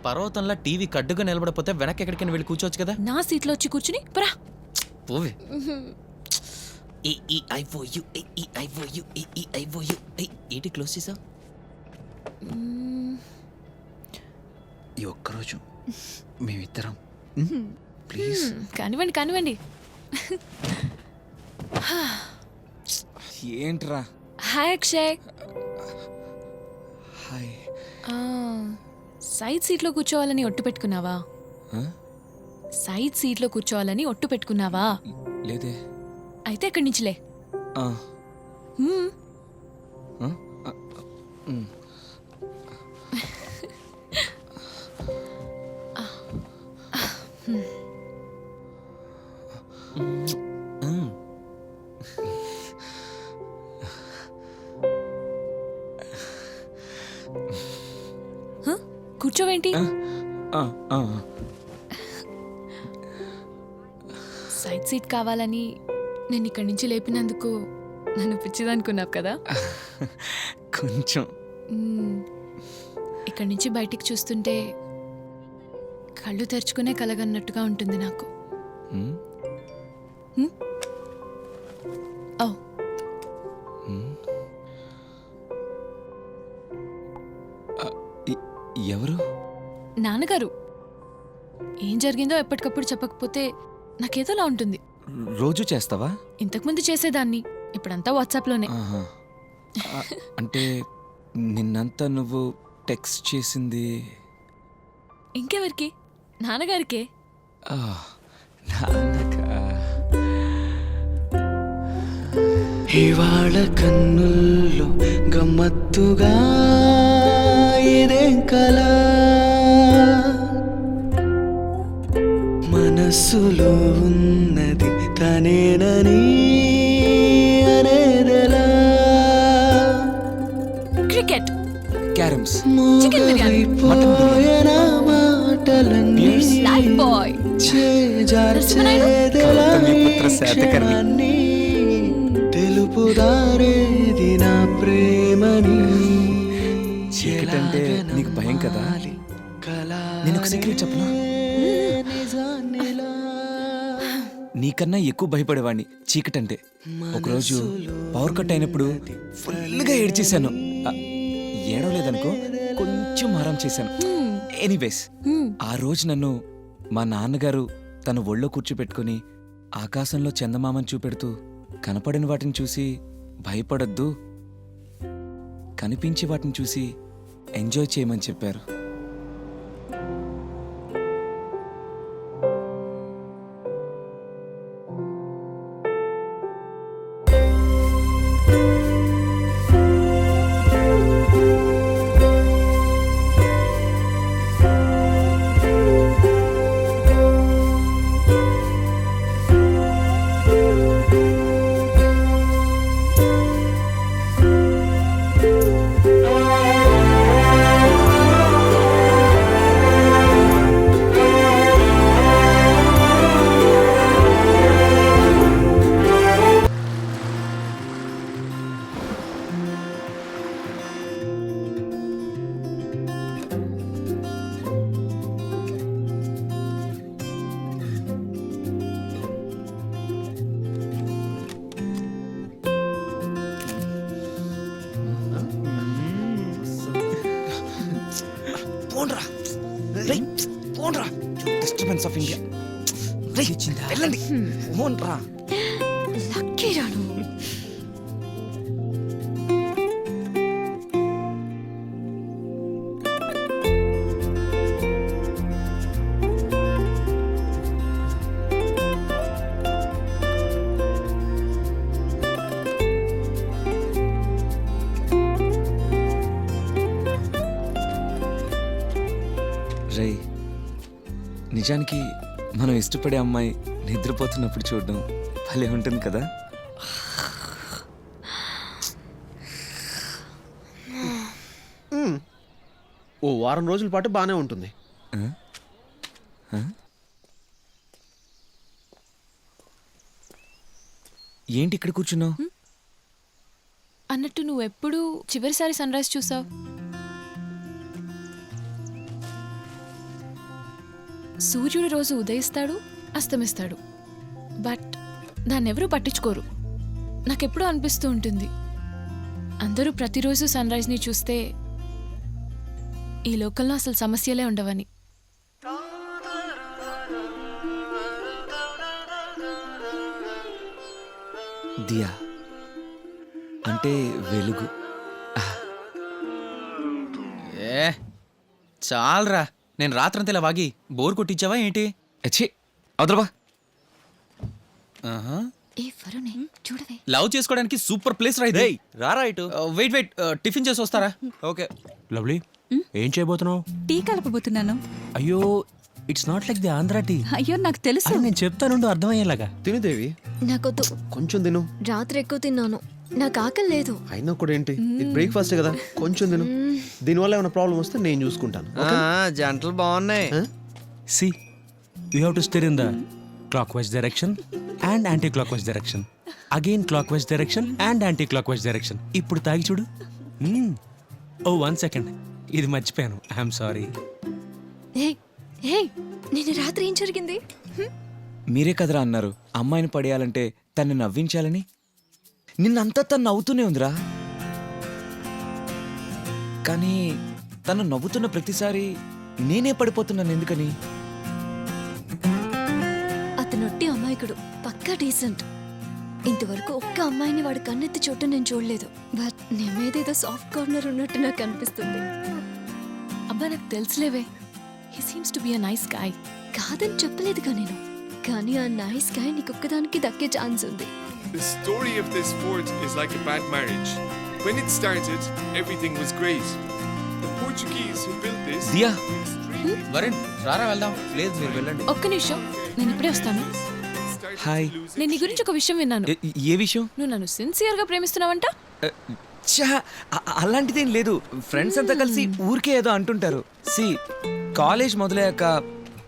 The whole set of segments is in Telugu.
పర్వతంలా టీవీ కడ్డుగా నిలబడపోతే వెనక్కి ఎక్కడికైనా వెళ్ళి కూర్చోవచ్చు కదా. నా సీట్లో వచ్చి కూర్చుని పరా. పోవే. ఏంటి క్లోజ్ చేసా? ఈ ఒక్కరోజు మేమిద్దరం ప్లీజ్. కానివ్వండి కానివ్వండి. ఏంట్రా? హాయ్ అక్షయ్. హాయ్. సైడ్ సీట్లో కూర్చోవాలని ఒట్టు పెట్టుకున్నావా? సైడ్ సీట్లో కూర్చోవాలని ఒట్టు పెట్టుకున్నావా? లేదే. అయితే ఇక్కడి నుంచిలే. కూర్చోవేంటి? సైడ్ సీట్ కావాలని నేను ఇక్కడి నుంచి లేపినందుకు నన్ను పిచ్చిదనుకున్నావు కదా. కొంచెం. ఇక్కడి నుంచి బయటికి చూస్తుంటే కళ్ళు తెరుచుకునే కలగన్నట్టుగా ఉంటుంది నాకు. ఓ ఎవరు? నాన్నగారు. ఏం జరిగిందో ఎప్పటికప్పుడు చెప్పకపోతే నాకేదోలా ఉంటుంది. రోజు చేస్తావా? ఇంతకుముందు చేసేదాన్ని, ఇప్పుడంతా వాట్సాప్లోనే. అంటే నిన్నంతా నువ్వు టెక్స్ట్ చేసింది ఇంకెవరికి? నాన్నగారికే. ఇవాళ కన్నుల్లో గమ్మత్తుగా ఇదేం కలా, మనస్సులో ఉన్నది తనేనని అనేదెలా. క్రికెట్, క్యారమ్స్, చికెన్ బిర్యానీ, మోగైపోయిన మాటలన్నీ లైఫ్ బాయ్, చేజార్చేదెలా క్షణాన్ని, తెలుపుదారేది నా ప్రేమని. చీకటి అంటే నీకు భయం కదా? నేను ఒక సీక్రెట్ చెప్పనా? నీకన్నా ఎక్కువ భయపడేవాడిని చీకటంటే. ఒకరోజు పవర్ కట్ అయినప్పుడు ఫుల్గా ఏడ్చేశాను. ఏడవలేదనుకో, కొంచెం ఆరాం చేశాను. ఎనీవేస్, ఆ రోజు నన్ను మా నాన్నగారు తన ఒళ్ళో కూర్చోపెట్టుకుని ఆకాశంలో చందమామని చూపెడుతూ కనపడిన వాటిని చూసి భయపడొద్దు, కనిపించే వాటిని చూసి ఎంజాయ్ చేయమని చెప్పారు. Disturbance of India. వెళ్ళండి. లక్కీ రాడు. రై, నిజానికి మనం ఇష్టపడే అమ్మాయి నిద్రపోతున్నప్పుడు చూడడం భలే ఉంటుంది కదా. ఓ వారం రోజుల పాటు బాగానే ఉంటుంది. ఏంటి ఇక్కడ కూర్చున్నావు? అన్నట్టు నువ్వెప్పుడు చివరిసారి సన్ రైజ్ చూసావు? సూర్యుడు రోజు ఉదయిస్తాడు అస్తమిస్తాడు, బట్ దాన్నెవరూ పట్టించుకోరు. నాకెప్పుడూ అనిపిస్తూ ఉంటుంది, అందరూ ప్రతిరోజు సన్ రైజ్ని చూస్తే ఈ లోకంలో అసలు సమస్యలే ఉండవని. దియా అంటే వెలుగు. ఏ చాలరా, నేను రాత్రంతా ఇలా వాగి బోర్ కొట్టించావా ఏంటి? అచ్చే అవతలబా. ఆహా, ఏ వరుణే చూడవే. లవ్ చేసుకోవడానికి సూపర్ ప్లేస్ రా ఇది. రారా ఇటు. వెయిట్ వెయిట్, టిఫిన్ చేసి వస్తారా? ఓకే. లవ్లీ ఏం చేయబోతున్నావు? టీ కలపబోతున్నాను. అయ్యో it's not like the Andhra tea. అయ్యో నాకు తెలుసు. అరే, నేను చెప్తానుండు అర్థమయ్యేలాగా. తిను దేవి, నాకొద్దు, కొంచెం తిను. రాత్రి ఎక్కువ తిన్నాను, నాకు ఆకలి లేదు. అయినా కూడా ఏంటి, ఇది బ్రేక్ఫాస్ట్ కదా, కొంచెం తిను. దీనివల్ల ఏమైనా ప్రాబ్లం వస్తే నేను చూసుకుంటాను. జంటలు బాగున్నాయి. See you have to stir in the clockwise direction and anti clockwise direction, again clockwise direction and anti clockwise direction. ఇప్పుడు తాగి చూడు. ఓ 1 సెకండ్, ఇది మర్చిపోయాను, ఐఎమ్ సారీ. హే హే, నిన్న రాత్రి ఏం జరిగింది? మీరే కదరా అన్నారు అమ్మాయిని పడేయాలంటే తన్ని నవ్వించాలని. నిన్నంతా తను నవ్వుతూనే ఉందిరా, కానీ తను నవ్వుతున్న ప్రతిసారి నేనే పడిపోతున్నాను. ఎందుకని? అతనొట్టి అమాయకుడు, పక్కా డీసెంట్. ఇంతవరకు ఒక్క అమ్మాయిని వాడు కన్నెత్తి చూడటం నేను చూడలేదు. బట్ నీ మీద ఏదో సాఫ్ట్ కార్నర్ ఉన్నట్టు నాకు అనిపిస్తుంది. అబ్బా నాకు తెలుసులేవే, he seems to be a nice guy. కాదని చెప్పలేదుగా నేను, కానీ ఆ నైస్ గాయ్ నీకు ఒక్కదానికి దక్కే ఛాన్స్ ఉంది. The story of this fort is like a bad marriage. When it started, everything was great. The Portuguese who built this Diya. were extremely Varun రారా వెళ్దాం. లేదు మీరు వెళ్ళండి. ఒక్క నిమిషం, నేను ఇప్పుడే వస్తాను. started hi. to lose నేను నీ గురించి ఒక విషయం విన్నాను. ఏ విషయం? నువ్వు నన్ను సిన్సియర్గా ప్రేమిస్తున్నావంట. ఛా, అలాంటిదేం లేదు. ఫ్రెండ్స్ అంతా కలిసి ఊరికే ఏదో అంటుంటారు. కాలేజ్ మొదలయ్యాక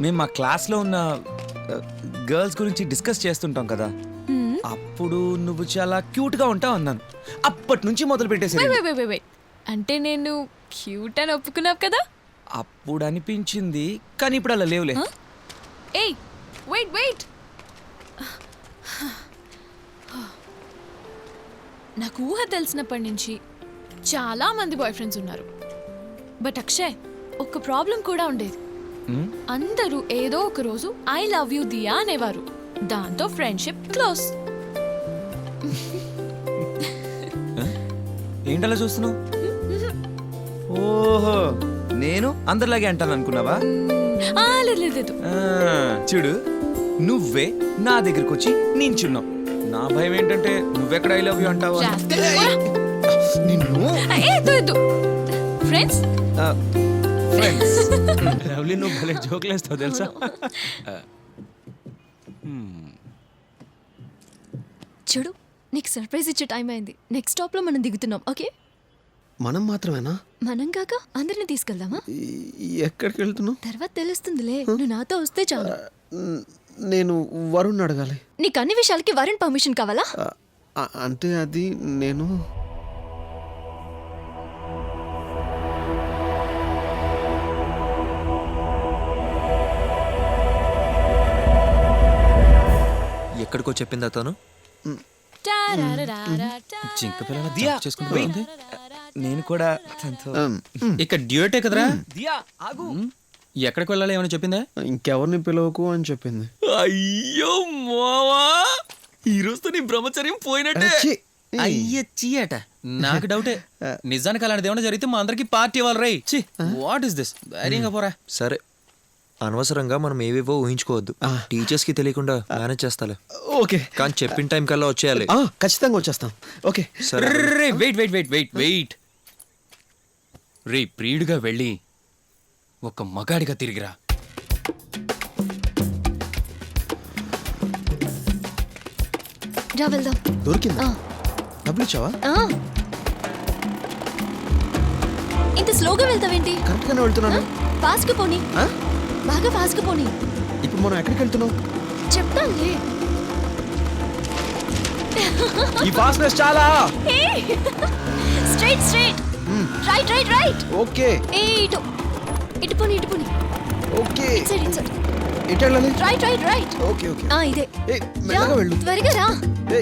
మేము మా క్లాస్లో ఉన్న గర్ల్స్ గురించి డిస్కస్ చేస్తుంటాం కదా, అప్పుడు నువ్వు చాలా క్యూట్గా ఉంటావు అన్నాను. అప్పటి నుంచి మొదలు పెట్టేసాను. వెయిట్, అంటే నేను క్యూట్ అని ఒప్పుకున్నావు కదా? అప్పుడు అనిపించింది, కానీ ఇప్పుడు అలా లేవులే. ఏయ్ వెయిట్, నాకు ఊహ తెలిసినప్పటి నుంచి చాలా మంది బాయ్ ఫ్రెండ్స్ ఉన్నారు. బట్ అక్షయ్, ఒక ప్రాబ్లం కూడా ఉండేది. అందరూ ఏదో ఒక రోజు ఐ లవ్ యూ దియా అనేవారు. దాంతో ఫ్రెండ్షిప్ క్లోజ్. ఏంటలా చూస్తున్నావు? ఓహో, నేను అందరిలాగే అంటాను అనుకున్నావా? లేదు. చూడు, నువ్వే నా దగ్గరకు వచ్చి నించున్నావు. నా భయం ఏంటంటే నువ్వెక్కడ ఐ లవ్ యూ అంటావా? నిన్ను ఫ్రెండ్స్ ఫ్రెండ్స్. లవ్లీ నువ్వు భలే జోకులేస్తావు తెలుసా. చూడు, నీకు సర్ప్రైజ్ ఇచ్చే టైం అయింది. నెక్స్ట్ స్టాప్ లో మనం దిగుతున్నాం, ఓకే? మనం మాత్రమేనా? మనం కాక అందరిని తీసుకెళ్దామా? ఎక్కడికి వెళ్తున్నావు? తర్వాత తెలుస్తుందిలే, నువ్వు నాతో వస్తే చాలు. నేను వరుణ్ అడగాలి. నీకు అన్ని విషయాలకి వరుణ్ పర్మిషన్ కావాలా? అంటే అది నేను ఎక్కడికో చెప్పిందా తను? జింక పిల్లల దియా, చేసుకుంటుంది. నేను కూడా తనతో. ఇక్కడ డ్యూటే కదరా. దియా ఆగు. ఎక్కడికి వెళ్ళాలి ఏమైనా చెప్పిందా? ఇంకెవరిని పిలవకు అని చెప్పింది. అయ్యో మావా, ఈ రోజుతో నీ బ్రహ్మచర్యం పోయినట్టే. ఛీ! అయ్యచ్చి అట. నాకు డౌటే, నిజానికి అలాంటిది ఏమైనా జరిగితే మా అందరికి పార్టీ ఇవ్వాలి రై. What is this? ధైర్యంగా పోరా. సరే, అనవసరంగా మనం ఏవేవో ఊహించుకోవద్దు. టీచర్స్ కి తెలియకుండా మేనేజ్ చేస్తాలే. ఓకే, కానీ చెప్పిన టైం కల్లా వచ్చేయాలి. ఖచ్చితంగా వచ్చేస్తాం. ఓకే సరే. వెయిట్ రే, ప్రియుడిగా వెళ్ళి ఒక మగాడిగా తిరిగిరా. రా వెళ్దాం. దొరికిందా? డబ్బులు ఇచ్చావా? ఇంత స్లోగా వెళ్తావేంటి? కరెక్ట్ గానే వెళ్తున్నాను. ఫాస్ట్ గా పోనీ, ఆ? బాగా ఫాస్ట్ గా పోనీ. ఇప్పుడు మనం ఎక్కడికి వెళ్తున్నాం? చెప్తానులే. ఈ ఫాస్ట్నెస్ చాలా. Straight right. ఓకే ఏ ఇటు పోనీ. ఓకే. ఇటు సైడ్. ఎటు వెళ్ళాలి? Right right right okay okay ఇదే ఏ మెల్లగా రా, వెళ్ళు త్వరగా రా ఏ